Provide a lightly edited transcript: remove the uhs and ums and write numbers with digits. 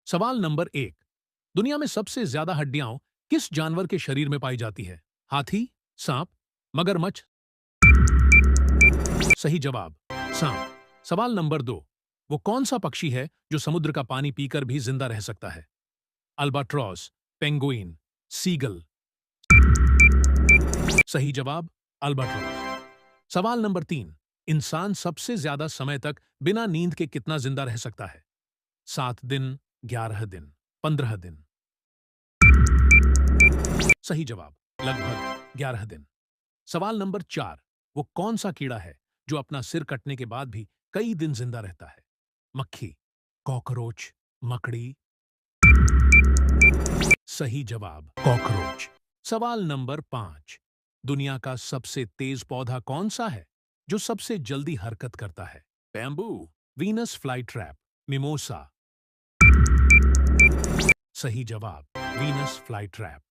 सवाल नंबर 1। दुनिया में सबसे ज्यादा हड्डियां किस जानवर के शरीर में पाई जाती है? हाथी, सांप, मगरमच्छ? सही जवाब, सांप। सवाल नंबर 2। वो कौन सा पक्षी है जो समुद्र का पानी पीकर भी जिंदा रह सकता है? Albatross, penguin, seagull? सही जवाब, अल्बाट्रॉस। सवाल नंबर 3। इंसान सबसे ज्यादा समय तक बिना नींद के कितना जिंदा रह सकता है? 7 दिन, 11 दिन, 15 दिन? सही जवाब, लगभग 11 दिन। सवाल नंबर 4। वो कौन सा कीड़ा है जो अपना सिर कटने के बाद भी कई दिन जिंदा रहता है? मक्खी, कॉकरोच, मकड़ी? सही जवाब, कॉकरोच। सवाल नंबर 5। दुनिया का सबसे तेज पौधा कौन सा है जो सबसे जल्दी हरकत करता है? Bamboo, Venus flytrap, mimosa? सही जवाब, वीनस फ्लाईट्रैप।